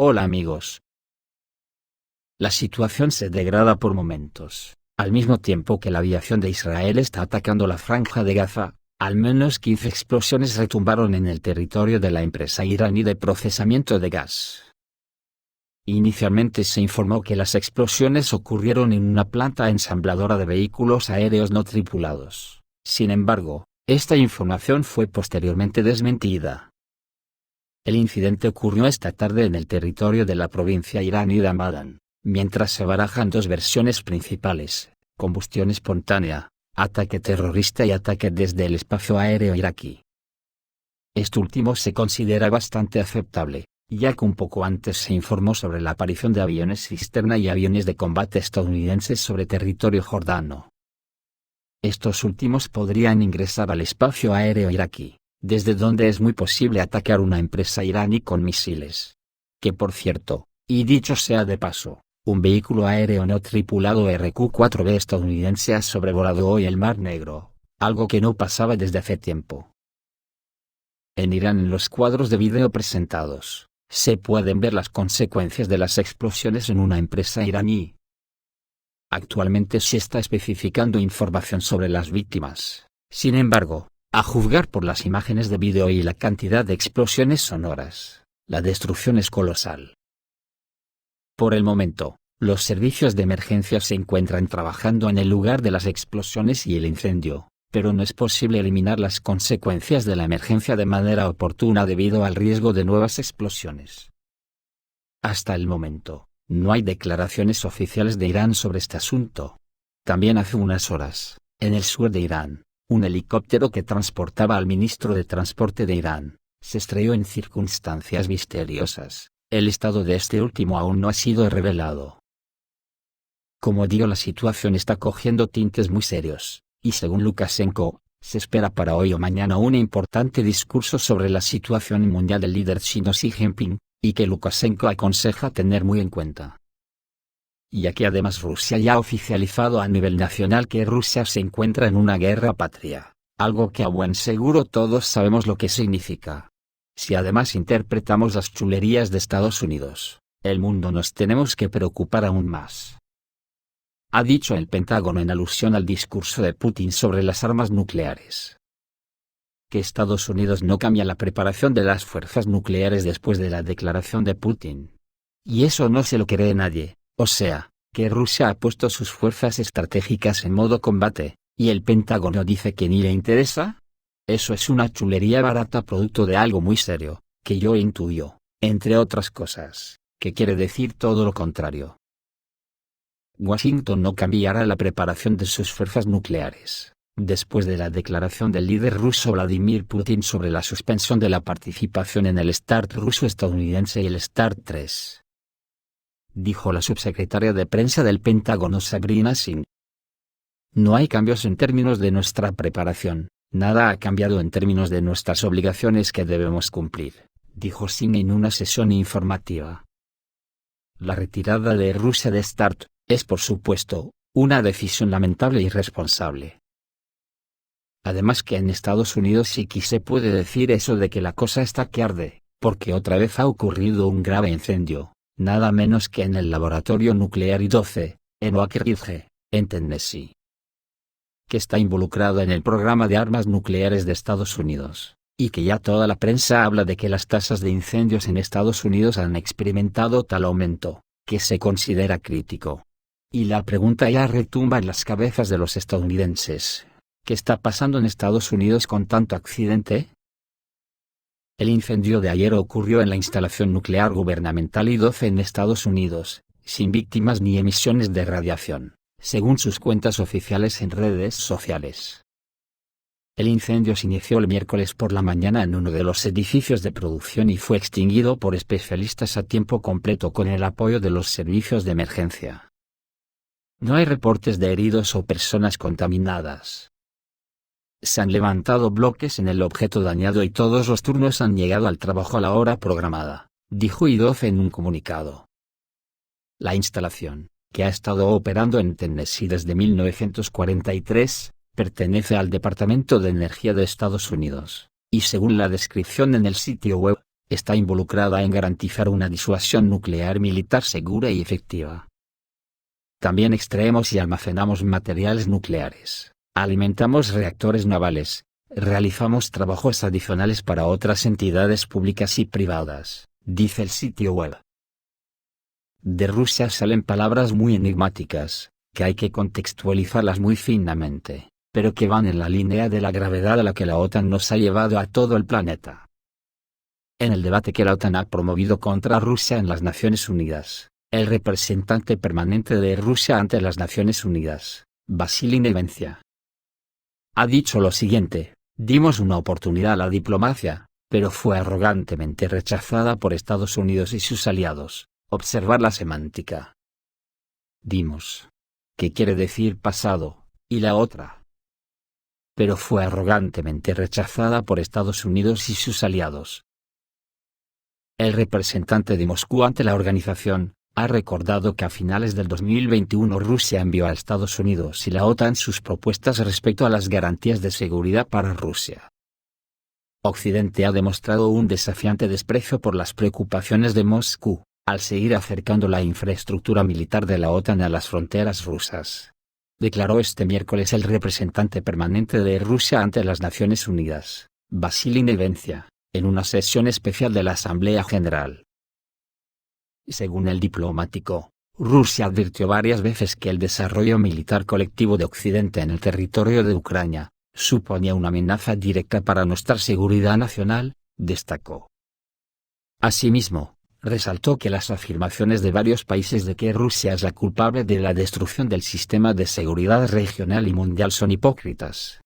Hola amigos. La situación se degrada por momentos. Al mismo tiempo que la aviación de Israel está atacando la franja de Gaza, al menos 15 explosiones retumbaron en el territorio de la empresa iraní de procesamiento de gas. Inicialmente se informó que las explosiones ocurrieron en una planta ensambladora de vehículos aéreos no tripulados. Sin embargo, esta información fue posteriormente desmentida. El incidente ocurrió esta tarde en el territorio de la provincia iraní de Hamadan, mientras se barajan dos versiones principales: combustión espontánea, ataque terrorista y ataque desde el espacio aéreo iraquí. Este último se considera bastante aceptable, ya que un poco antes se informó sobre la aparición de aviones cisterna y aviones de combate estadounidenses sobre territorio jordano. Estos últimos podrían ingresar al espacio aéreo iraquí, desde donde es muy posible atacar una empresa iraní con misiles. Que por cierto, y dicho sea de paso, un vehículo aéreo no tripulado RQ-4B estadounidense ha sobrevolado hoy el Mar Negro, algo que no pasaba desde hace tiempo. En Irán, en los cuadros de vídeo presentados, se pueden ver las consecuencias de las explosiones en una empresa iraní. Actualmente se está especificando información sobre las víctimas. Sin embargo, a juzgar por las imágenes de vídeo y la cantidad de explosiones sonoras, la destrucción es colosal. Por el momento, los servicios de emergencia se encuentran trabajando en el lugar de las explosiones y el incendio, pero no es posible eliminar las consecuencias de la emergencia de manera oportuna debido al riesgo de nuevas explosiones. Hasta el momento, no hay declaraciones oficiales de Irán sobre este asunto. También hace unas horas, en el sur de Irán, un helicóptero que transportaba al ministro de Transporte de Irán, se estrelló en circunstancias misteriosas. El estado de este último aún no ha sido revelado. Como digo, la situación está cogiendo tintes muy serios, y según Lukashenko, se espera para hoy o mañana un importante discurso sobre la situación mundial del líder chino Xi Jinping, y que Lukashenko aconseja tener muy en cuenta. Ya que además Rusia ya ha oficializado a nivel nacional que Rusia se encuentra en una guerra patria, algo que a buen seguro todos sabemos lo que significa. Si además interpretamos las chulerías de Estados Unidos, el mundo nos tenemos que preocupar aún más. Ha dicho el Pentágono en alusión al discurso de Putin sobre las armas nucleares. Que Estados Unidos no cambia la preparación de las fuerzas nucleares después de la declaración de Putin. Y eso no se lo cree nadie, o sea, que Rusia ha puesto sus fuerzas estratégicas en modo combate, y el Pentágono dice que ni le interesa. Eso es una chulería barata producto de algo muy serio, que yo intuyo, entre otras cosas, que quiere decir todo lo contrario. Washington no cambiará la preparación de sus fuerzas nucleares, después de la declaración del líder ruso Vladimir Putin sobre la suspensión de la participación en el START ruso estadounidense y el START 3. Dijo la subsecretaria de prensa del Pentágono Sabrina Singh. No hay cambios en términos de nuestra preparación. Nada ha cambiado en términos de nuestras obligaciones que debemos cumplir, dijo Singh en una sesión informativa. La retirada de Rusia de START es, por supuesto, una decisión lamentable y irresponsable. Además que en Estados Unidos sí que se puede decir eso de que la cosa está que arde, porque otra vez ha ocurrido un grave incendio, nada menos que en el laboratorio nuclear I-12, en Oak Ridge, en Tennessee, que está involucrado en el programa de armas nucleares de Estados Unidos, y que ya toda la prensa habla de que las tasas de incendios en Estados Unidos han experimentado tal aumento, que se considera crítico. Y la pregunta ya retumba en las cabezas de los estadounidenses: ¿qué está pasando en Estados Unidos con tanto accidente? El incendio de ayer ocurrió en la instalación nuclear gubernamental I-12 en Estados Unidos, sin víctimas ni emisiones de radiación, según sus cuentas oficiales en redes sociales. El incendio se inició el miércoles por la mañana en uno de los edificios de producción y fue extinguido por especialistas a tiempo completo con el apoyo de los servicios de emergencia. No hay reportes de heridos o personas contaminadas. Se han levantado bloques en el objeto dañado y todos los turnos han llegado al trabajo a la hora programada, dijo I-12 en un comunicado. La instalación, que ha estado operando en Tennessee desde 1943, pertenece al Departamento de Energía de Estados Unidos, y según la descripción en el sitio web, está involucrada en garantizar una disuasión nuclear militar segura y efectiva. También extraemos y almacenamos materiales nucleares, alimentamos reactores navales, realizamos trabajos adicionales para otras entidades públicas y privadas, dice el sitio web. De Rusia salen palabras muy enigmáticas, que hay que contextualizarlas muy finamente, pero que van en la línea de la gravedad a la que la OTAN nos ha llevado a todo el planeta. En el debate que la OTAN ha promovido contra Rusia en las Naciones Unidas, el representante permanente de Rusia ante las Naciones Unidas, Vasily Nevencia, ha dicho lo siguiente: dimos una oportunidad a la diplomacia, pero fue arrogantemente rechazada por Estados Unidos y sus aliados. Observar la semántica. Dimos. ¿Qué quiere decir pasado? Y la otra. Pero fue arrogantemente rechazada por Estados Unidos y sus aliados. El representante de Moscú ante la organización ha recordado que a finales del 2021 Rusia envió a Estados Unidos y la OTAN sus propuestas respecto a las garantías de seguridad para Rusia. Occidente ha demostrado un desafiante desprecio por las preocupaciones de Moscú, al seguir acercando la infraestructura militar de la OTAN a las fronteras rusas. Declaró este miércoles el representante permanente de Rusia ante las Naciones Unidas, Vasily Nevencia, en una sesión especial de la Asamblea General. Según el diplomático, Rusia advirtió varias veces que el desarrollo militar colectivo de Occidente en el territorio de Ucrania suponía una amenaza directa para nuestra seguridad nacional, destacó. Asimismo, resaltó que las afirmaciones de varios países de que Rusia es la culpable de la destrucción del sistema de seguridad regional y mundial son hipócritas.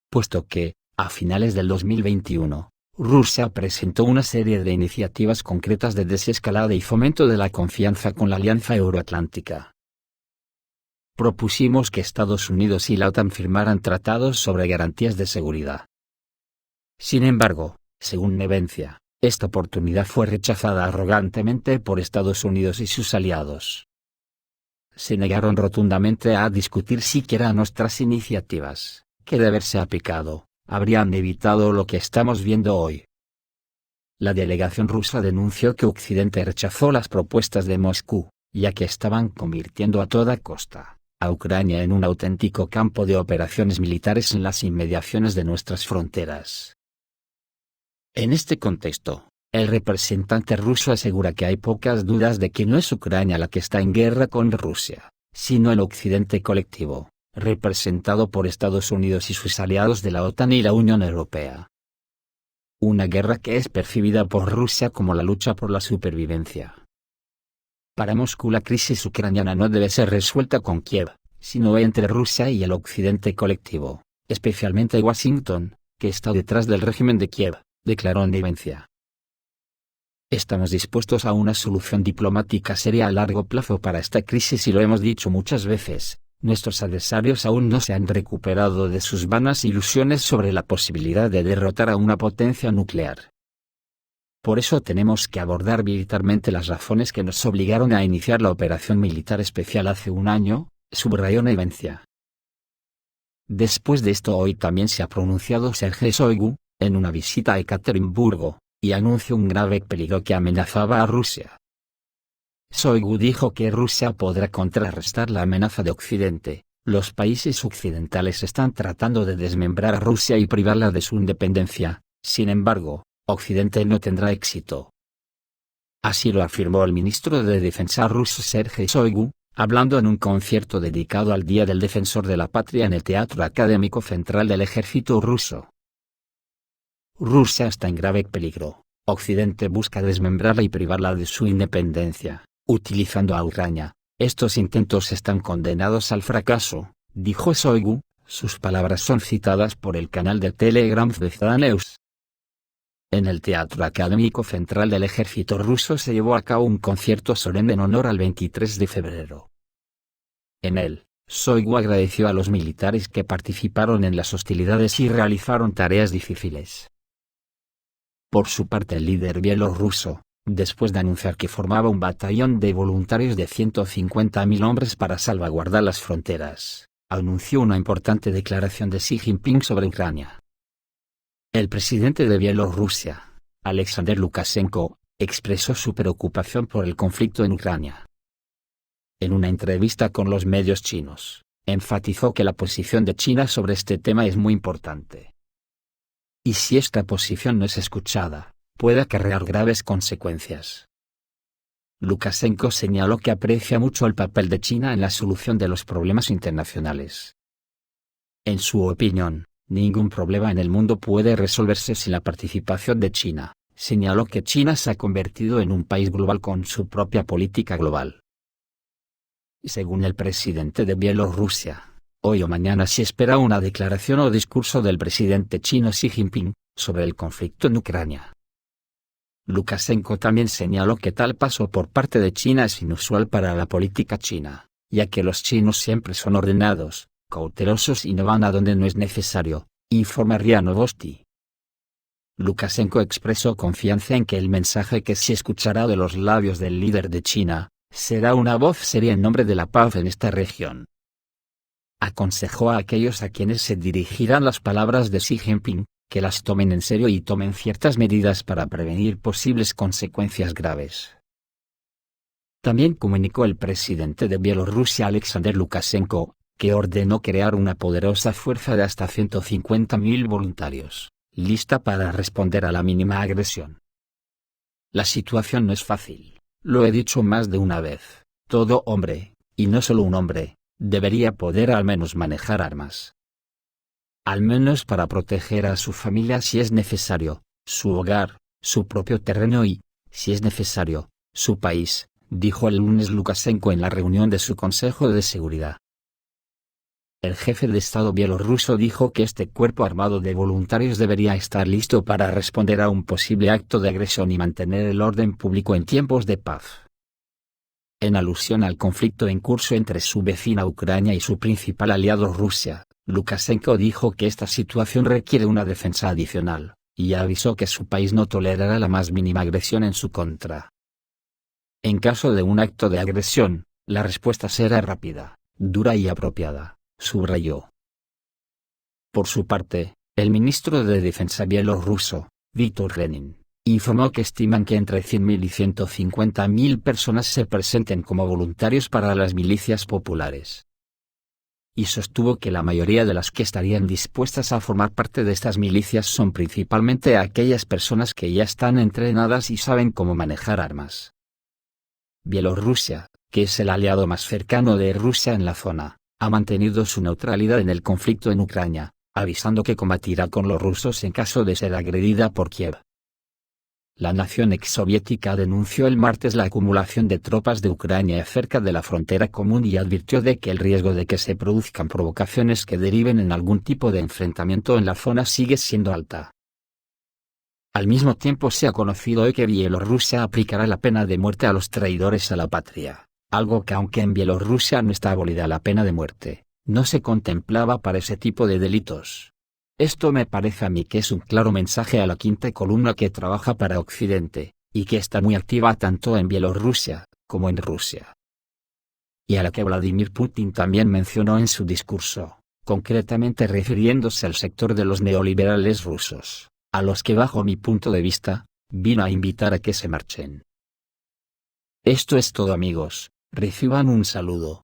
Puesto que, a finales del 2021, Rusia presentó una serie de iniciativas concretas de desescalada y fomento de la confianza con la Alianza Euroatlántica. Propusimos que Estados Unidos y la OTAN firmaran tratados sobre garantías de seguridad. Sin embargo, según Nevencia, esta oportunidad fue rechazada arrogantemente por Estados Unidos y sus aliados. Se negaron rotundamente a discutir siquiera nuestras iniciativas, que de haberse aplicado, habrían evitado lo que estamos viendo hoy. La delegación rusa denunció que Occidente rechazó las propuestas de Moscú, ya que estaban convirtiendo a toda costa a Ucrania en un auténtico campo de operaciones militares en las inmediaciones de nuestras fronteras. En este contexto, el representante ruso asegura que hay pocas dudas de que no es Ucrania la que está en guerra con Rusia, sino el Occidente colectivo, representado por Estados Unidos y sus aliados de la OTAN y la Unión Europea. Una guerra que es percibida por Rusia como la lucha por la supervivencia. Para Moscú la crisis ucraniana no debe ser resuelta con Kiev, sino entre Rusia y el Occidente colectivo, especialmente Washington, que está detrás del régimen de Kiev, declaró Nevencia. Estamos dispuestos a una solución diplomática seria a largo plazo para esta crisis y lo hemos dicho muchas veces, nuestros adversarios aún no se han recuperado de sus vanas ilusiones sobre la posibilidad de derrotar a una potencia nuclear. Por eso tenemos que abordar militarmente las razones que nos obligaron a iniciar la operación militar especial hace un año, subrayó Nevencia. Después de esto hoy también se ha pronunciado Sergei Shoigu, en una visita a Ekaterimburgo, y anunció un grave peligro que amenazaba a Rusia. Shoigu dijo que Rusia podrá contrarrestar la amenaza de Occidente. Los países occidentales están tratando de desmembrar a Rusia y privarla de su independencia, sin embargo, Occidente no tendrá éxito. Así lo afirmó el ministro de Defensa ruso Sergei Shoigu, hablando en un concierto dedicado al Día del Defensor de la Patria en el Teatro Académico Central del Ejército ruso. Rusia está en grave peligro. Occidente busca desmembrarla y privarla de su independencia, utilizando a Ucrania. Estos intentos están condenados al fracaso, dijo Shoigu. Sus palabras son citadas por el canal de Telegram Zvezda News. En el Teatro Académico Central del Ejército ruso se llevó a cabo un concierto solemne en honor al 23 de febrero. En él, Shoigu agradeció a los militares que participaron en las hostilidades y realizaron tareas difíciles. Por su parte el líder bielorruso, después de anunciar que formaba un batallón de voluntarios de 150.000 hombres para salvaguardar las fronteras, anunció una importante declaración de Xi Jinping sobre Ucrania. El presidente de Bielorrusia, Alexander Lukashenko, expresó su preocupación por el conflicto en Ucrania. En una entrevista con los medios chinos, enfatizó que la posición de China sobre este tema es muy importante. Y si esta posición no es escuchada, puede acarrear graves consecuencias. Lukashenko señaló que aprecia mucho el papel de China en la solución de los problemas internacionales. En su opinión, ningún problema en el mundo puede resolverse sin la participación de China. Señaló que China se ha convertido en un país global con su propia política global. Según el presidente de Bielorrusia, hoy o mañana se espera una declaración o discurso del presidente chino Xi Jinping sobre el conflicto en Ucrania. Lukashenko también señaló que tal paso por parte de China es inusual para la política china, ya que los chinos siempre son ordenados, cautelosos y no van a donde no es necesario, informa RIA Novosti. Lukashenko expresó confianza en que el mensaje que se escuchará de los labios del líder de China, será una voz seria en nombre de la paz en esta región. Aconsejó a aquellos a quienes se dirigirán las palabras de Xi Jinping, que las tomen en serio y tomen ciertas medidas para prevenir posibles consecuencias graves. También comunicó el presidente de Bielorrusia Alexander Lukashenko, que ordenó crear una poderosa fuerza de hasta 150.000 voluntarios, lista para responder a la mínima agresión. La situación no es fácil, lo he dicho más de una vez, todo hombre, y no solo un hombre, debería poder al menos manejar armas. Al menos para proteger a su familia si es necesario, su hogar, su propio terreno y, si es necesario, su país, dijo el lunes Lukashenko en la reunión de su Consejo de Seguridad. El jefe de Estado bielorruso dijo que este cuerpo armado de voluntarios debería estar listo para responder a un posible acto de agresión y mantener el orden público en tiempos de paz. En alusión al conflicto en curso entre su vecina Ucrania y su principal aliado Rusia, Lukashenko dijo que esta situación requiere una defensa adicional, y avisó que su país no tolerará la más mínima agresión en su contra. En caso de un acto de agresión, la respuesta será rápida, dura y apropiada, subrayó. Por su parte, el ministro de Defensa bielorruso, Viktor Lenin, informó que estiman que entre 100.000 y 150.000 personas se presenten como voluntarios para las milicias populares. Y sostuvo que la mayoría de las que estarían dispuestas a formar parte de estas milicias son principalmente aquellas personas que ya están entrenadas y saben cómo manejar armas. Bielorrusia, que es el aliado más cercano de Rusia en la zona, ha mantenido su neutralidad en el conflicto en Ucrania, avisando que combatirá con los rusos en caso de ser agredida por Kiev. La nación exsoviética denunció el martes la acumulación de tropas de Ucrania cerca de la frontera común y advirtió de que el riesgo de que se produzcan provocaciones que deriven en algún tipo de enfrentamiento en la zona sigue siendo alta. Al mismo tiempo se ha conocido hoy que Bielorrusia aplicará la pena de muerte a los traidores a la patria, algo que aunque en Bielorrusia no está abolida la pena de muerte, no se contemplaba para ese tipo de delitos. Esto me parece a mí que es un claro mensaje a la quinta columna que trabaja para Occidente, y que está muy activa tanto en Bielorrusia, como en Rusia. Y a la que Vladimir Putin también mencionó en su discurso, concretamente refiriéndose al sector de los neoliberales rusos, a los que bajo mi punto de vista, vino a invitar a que se marchen. Esto es todo amigos, reciban un saludo.